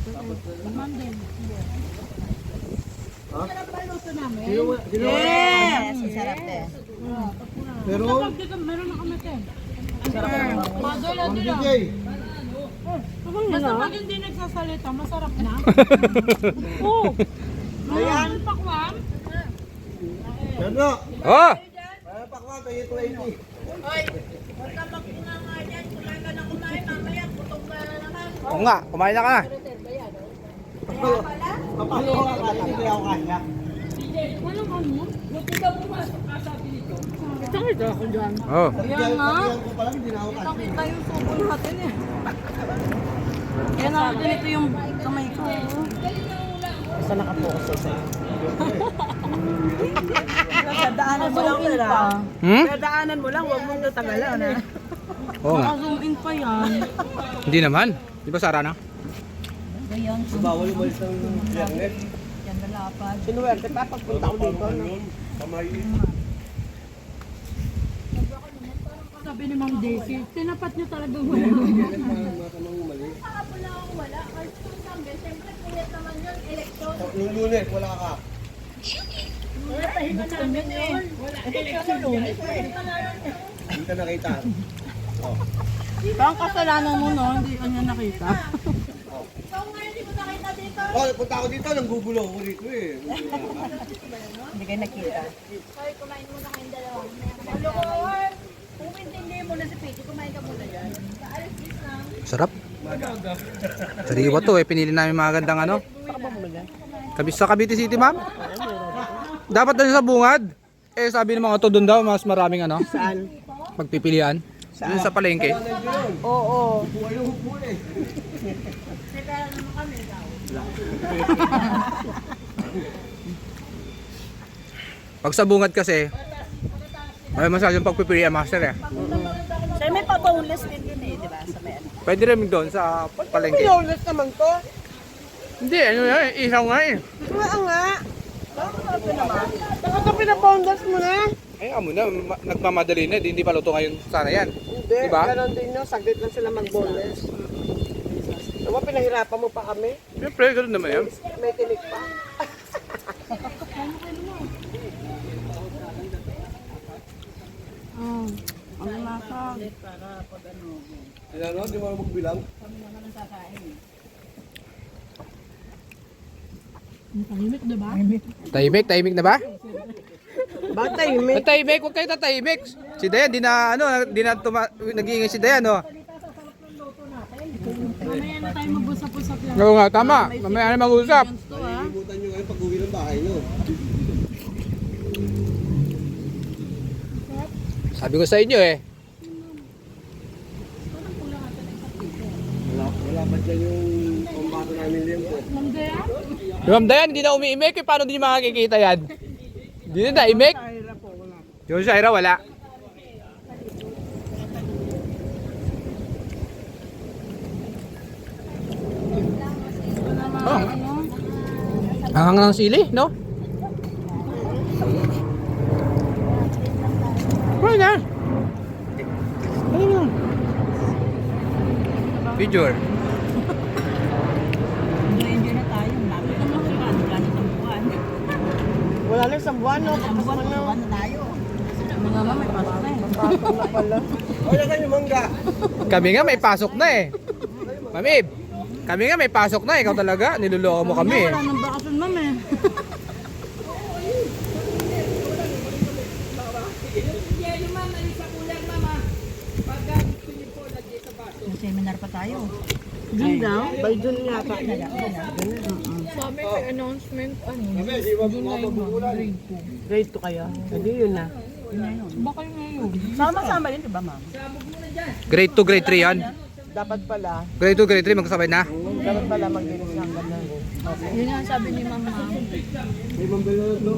Ma'am din. Sarap ba luto namin? Yes! Sarap eh. Pero, Kapag dito, meron na kami din. Sarap na. Madala Ma'am nila. DJ, Basta pag hindi nagsasalita, masarap na. Oo. Ayan. Pakwan. Pedro, Oh! pakwan, tayo 20. Oo nga, kumain na ka. Papalo ka kaya, hindi ako kaya. Walang ano? Ito nga ako dyan. Oh. Kaya nga. Ko pala, hindi na ako kaya. Kita yung subo natin eh. Kaya na ganito yung kamay ko. Basta nakapokus sa sa'yo. Dadaanan mo lang nila. Dadaanan mo lang, huwag mong tatagalan ha. Oo nga. Naka-zoom in pa yan. Hindi naman. Di ba Sara na? Gayon. Bawal umalis ng Biyernes. Yan na lapad. Sinuwerte pa pagpunta ko dito. Sabi ni Ma'am Daisy, tinapat niyo talagang wala. Nung Lunes, wala ka. Hindi ka nakita. Parang kasalanan mo no, hindi ka niya nakita. Oh, punta ako dito, nanggugulo ako dito eh. Hindi kayo nakita. Sorry, kumain muna kayong dalawa. Malukor! Kung hindi mo na si Pete, kumain ka muna dyan. Alas 10 lang. Sarap. Sariwa to eh. Pinili namin mga gandang ano. Sa Cavite City, ma'am? Dapat doon sa bungad. Eh sabi ng mga to doon daw, mas maraming ano. Saan? Magpipilian. Doon sa palengke. Oo. Pag sa bungad kasi, may masyadong pagpipilian master eh. Sir, may pa-boneless din yun eh, di ba? Sa may ano. Pwede rin doon sa palengke. Pinaulas naman to. Hindi, ano yan, isaw nga eh. Nga. Bakit ka pinapoundas mo na? Eh, amo na, nagmamadali na, hindi pa luto ngayon sana yan. Hindi, Diba? ganon din yun. Saglit lang sila mag-boneless. Diba, pinahirapan mo pa kami? Siyempre, ganoon naman yan. May tinik pa. Ano nasa? Ano, di mo magbilang? Ang tahimik, diba? Tahimik na ba? Bakit tahimik? Tahimik, huwag kayo tatahimik. Si Dayan, di na, nag-iingay si Dayan, no? Mamaya na tayo mag-usap-usap yan. Oo nga, tama. Mamaya na mag-usap. Limutan nyo ngayon pag uwi ng bahay nyo. Sabi ko sa inyo eh. Wala pa dyan yung pambato namin liempo. Ma'am Dea? Ma'am Dayan, hindi na umiimik eh. Paano hindi makakikita yan? Hindi na naimik. Yung Shaira, wala. Oh. Ang hanga ng sili, no? Wala na. Ayun. Picture. Enjoy na tayo. Lapit naman sila. Wala na isang buwan. Wala na isang buwan, no? Isang buwan, buwan na tayo. Ano naman, may pasok na eh. Pasok na pala. Wala ka yung mangga. Kami nga may pasok na eh. Mamib, kami nga may pasok na. Ikaw talaga, niluloko mo kami eh. Wala nang bakasyon ma'am eh. May seminar pa tayo. June daw? By June yata. Sabi may announcement, Kami, di ba mapabulan? Grade 2 kayo? Hindi yun na. Baka yung ngayon. Sama-sama din, di ba ma'am? Grade 2, grade 3 yan. Dapat pala. Grade 2, grade 3, magkasabay na. Dapat pala mag-inis ng ganun. Yun ang sabi ni Mama. May mambila na to.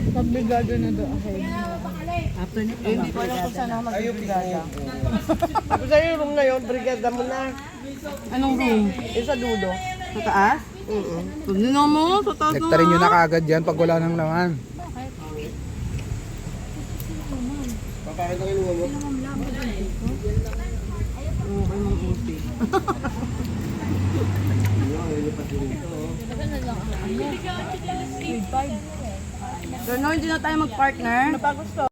Pagbigado na doon. After nito, Hindi ko alam kung saan ako mag-brigada. Sabi sa'yo yung room na yun, brigada mo na. Anong room? Yung sa dulo. Sa taas? Huwag nyo na mo, sa taas na Nektarin nyo na kaagad yan pag wala nang laman. Papakita kayo mo. Oo, kayo mga uti. Maganda lang ang ano. Grade 5. So, no, hindi na tayo mag-partner. Napagusto.